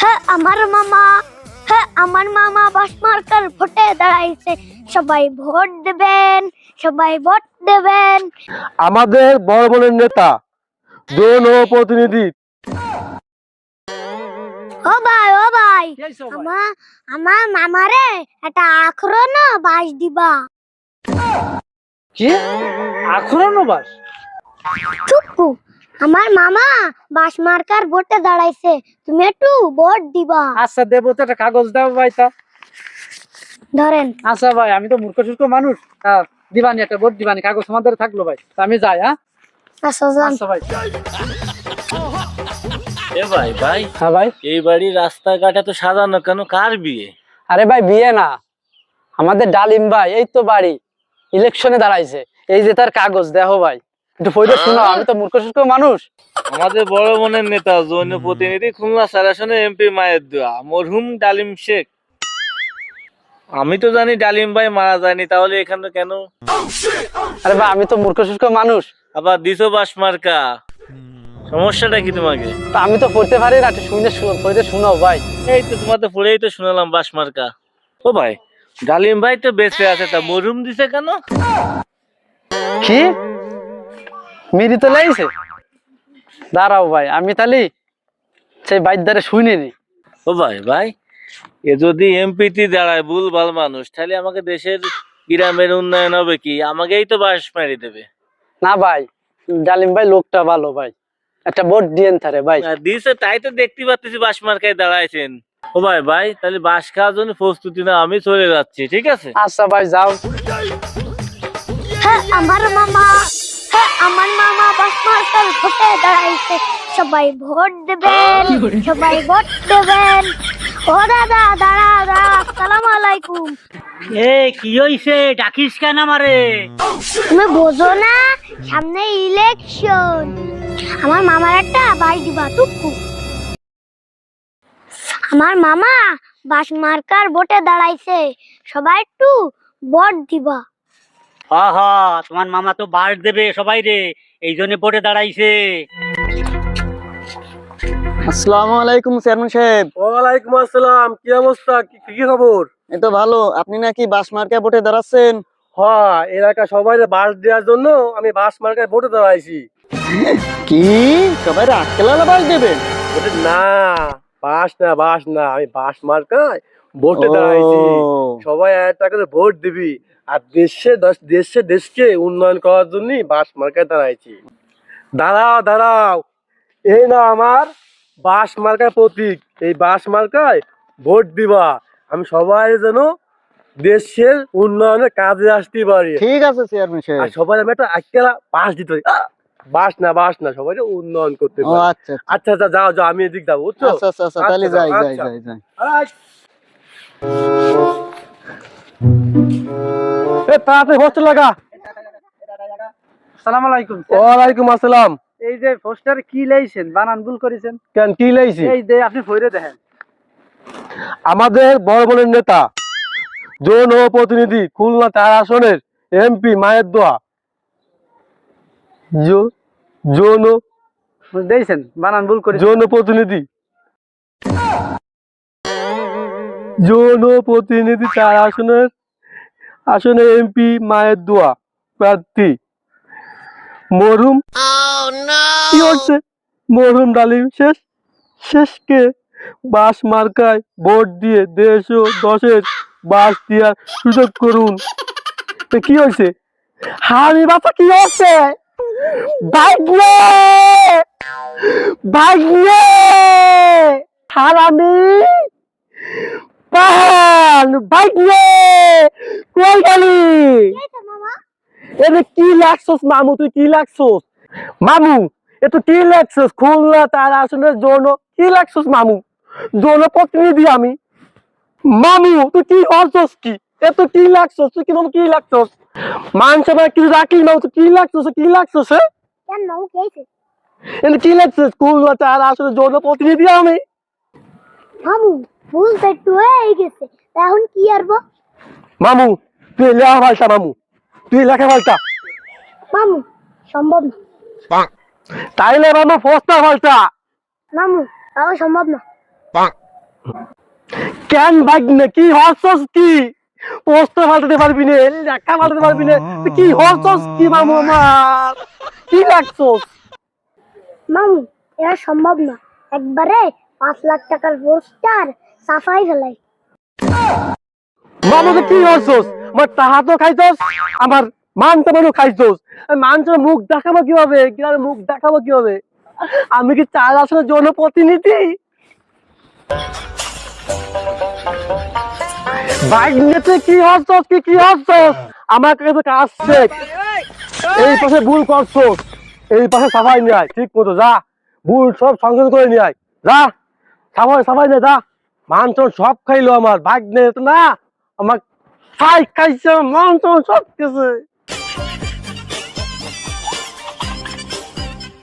হ্যাঁ আমার মামা বাসমার্কার ভোটে দাঁড়াইছে, সবাই ভোট দেবেন, সবাই ভোট দেবেন। আমাদের বড় বড় নেতা জনপ্রতিনিধি। ও ভাই আমার মামারে একটা আখরো বাস দিবা। কি আখরানো বাস? চুপু, আমার মামা বাসমার্কার ভোটে দাঁড়াইছে, তুমি একটু ভোট দিবা। আচ্ছা দেবো তো, একটা কাগজ দাও ভাই। তা ধরেন। আচ্ছা ভাই, আমি তো মূর্খ সূর্খ মানুষ, দিবানি একটা ভোট দিবানি, কাগজ আমাদের থাকলো ভাই। তা আমি যাই। হ্যাঁ আচ্ছা যান। আচ্ছা ভাই। এ ভাই ভাই, হ্যাঁ ভাই। এই বাড়ির রাস্তাঘাট এত সাজানো কেন? কার বিয়ে? আরে ভাই বিয়ে না, আমাদের ডালিম ভাই এই তো বাড়ি ইলেকশনে দাঁড়াইছে, এই যে তার কাগজ দেখো ভাই, একটু পড়ে শোনো, আমি তো মূর্খ সূর্খ মানুষ। আমাদের বড় মনের নেতা জনপ্রতিনিধি খুলনা 4 আসনে এমপি মায়ের দোয়া মরহুম ডালিম শেখ। আমি তো জানি ডালিম ভাই মারা যায়নি, তাহলে এখানে কেন? আরে ভাই আমি তো মূর্খ সূর্খ মানুষ। আবার দিছো বাস মার্কা, সমস্যাটা কি তোমাকে? তা আমি তো পড়তে পারি না, একটু পড়ে শোনো ভাই। এই তো তোমার তো পড়েই তো শুনলাম বাস মার্কা। ও ভাই, ডালিম ভাই তো বেঁচে আছে, তা মরহুম দিছে কেন? কি মিরি তো লাইছে? দাঁড়াও ভাই, আমি তাহলে সেই বাইদ্দারে শুনিনি। ও ভাই ভাই, এ যদি এমপিতে দাঁড়ায় ভুলভাল মানুষ, তাহলে আমাকে দেশের গ্রামের উন্নয়ন হবে কি? আমাকেই তো বাস মারি দেবে। না ভাই, ডালিম ভাই লোকটা ভালো ভাই, একটা ভোট দিয়েন তারে ভাই। দিছে তাই তো দেখতে পাচ্ছি বাস মার্কায় দাঁড়াইছেন। ও ভাই ভাই, তাহলে বাস খাওয়ার জন্য প্রস্তুতি না, আমি চলে যাচ্ছি, ঠিক আছে? আচ্ছা ভাই যাও। আমার মামা বাসমার্কার ভোটে দাঁড়াইছে, সবাই ভোট দেবেন, সবাই ভোট দেবেন। ও দাদা দাঁড়া, আসসালামু আলাইকুম। এ কি হইছে, ডাকিস কেন আমারে? তুমি বোঝো না, সামনে ইলেকশন, আমার মামার একটা বাস দিবা টুকু। আমার মামা বাসমার্কার ভোটে দাঁড়াইছে, সবাই একটু ভোট দিবা। হ তোমার মামা তো বাস দেবে সবাই রে, এই জন্য ভোটে দাঁড়াইছে। আসসালামু আলাইকুম চেয়ারম্যান সাহেব। ওয়ালাইকুম আসসালাম, কি অবস্থা? কি খবর? এই তো ভালো। আপনি নাকি বাস মার্কা ভোটে দাঁড়াচ্ছেন? হ্যাঁ, এলাকা সবাই বাস দেওয়ার জন্য আমি বাস মার্কায় ভোটে দাঁড়াইছি। কি সবাই আটকেলালা বাস দেবেন? না, বাস না, আমি বাস মার্কায় ভোটে দাঁড়াইছি। সবাই একটা করে ভোট দিবি, আর দেশকে উন্নয়ন করার জন্য বাস মার্কায় দাঁড়াইছি। দাঁড়াও, এই না আমার বাস মার্কার প্রতীক, এই বাস মার্কায় ভোট দিবা। আমি সবাই যেন দেশের উন্নয়নের কাজে আসতে পারি। ঠিক আছে চেয়ারম্যান আর সাহেব। সবাই আমি একটা আজকাল বাস দিতে পারি। বাস না, সবাই উন্নয়ন করতে ও পারি। আচ্ছা আচ্ছা যাও আমি এদিক যাবো, বুঝছো? আচ্ছা তাহলে যাই। তাড়াতাড়ি হোস্টেল লাগা। আসসালামু আলাইকুম। ওয়ালাইকুম আসসালাম। এই যে পোস্টার কি লাইছেন, বানান ভুল করেছেন। কেন, কি লাইছি? এই যে আপনি ফইরে দেখেন। আমাদের বড় বড় নেতা জনপ্রতিনিধি খুলনা 4 আসনের এমপি মায়ের দোয়া দেখছেন বানান ভুল করেছেন। জনপ্রতিনিধি 4 আসনে এমপি মায়ের দোয়া প্রার্থী মরহুম কি হচ্ছে মরহুম ডালিম শেষকে বাস মার্কায় ভোট দিয়ে দেশ ও দশের বাস দেওয়ার সুযোগ করুন। কি হয়েছে? হামি বাবা কি হচ্ছে? ভাগ্নে হারামি পান ভাগ্নে কই গেলি? এরে কি লাগছস মামু? তুই কি লাগছস মামু? এ তো কি লাগছস? খুলনা 4 আসনের জন্য কি লাগছস মামু? জনপ্রতিনিধি আমি মামু। তুই কি হচ্ছস? কি এত কি লাগছস? তুই কি মামু কি লাগছস? মানুষ আমার কিছু রাখলি মামু, তুই কি লাগছস? কেন মামু কি হইছে? এনে কি লাগছস? খুলনা 4 আসনের জনপ্রতিনিধি আমি মামু ভুল তো একটু হয়ে গেছে, এখন কি আরবো? মামু। তুই লেখা ফালটা মামু, মামু সম্ভব না। তাইলে মামু ফস্তা ফালটা। মামু তাও সম্ভব না। কেন ভাগ্নে কি হরছস কি? পোস্ট পাল্টাতে পারবি না, লেখা পাল্টাতে পারবি না, তুই কি হরছস কি মামু আমার? কি লাগছস? মামু এটা সম্ভব না, একবারে 5 লাখ টাকার পোস্টার সাফাই ফেলাই। মামু তুই কি হরছস? আমার টাকা তো খাইছস, আমার মান সম্মানও খাইছস। আমি মানুষের মুখ দেখাবো কিভাবে? গ্রামের মুখ দেখাবো কিভাবে? আমি কি 4 আসনের জনপ্রতিনিধি? ভাগ্নেতে কি হরছস কি হরছস? আমার কাছে কাজ শেখ। এই পাশে ভুল করছস, এই পাশে সাফাই নিয়ে আয়, ঠিক মতো যা, ভুল সব সংশোধন করে নিয়ে আয়, যা সাফাই নিয়ে যা। মান সম্মান সব খাইলো আমার ভাগ্নে, না আমার খাইছে মান সম্মান সব কিছু।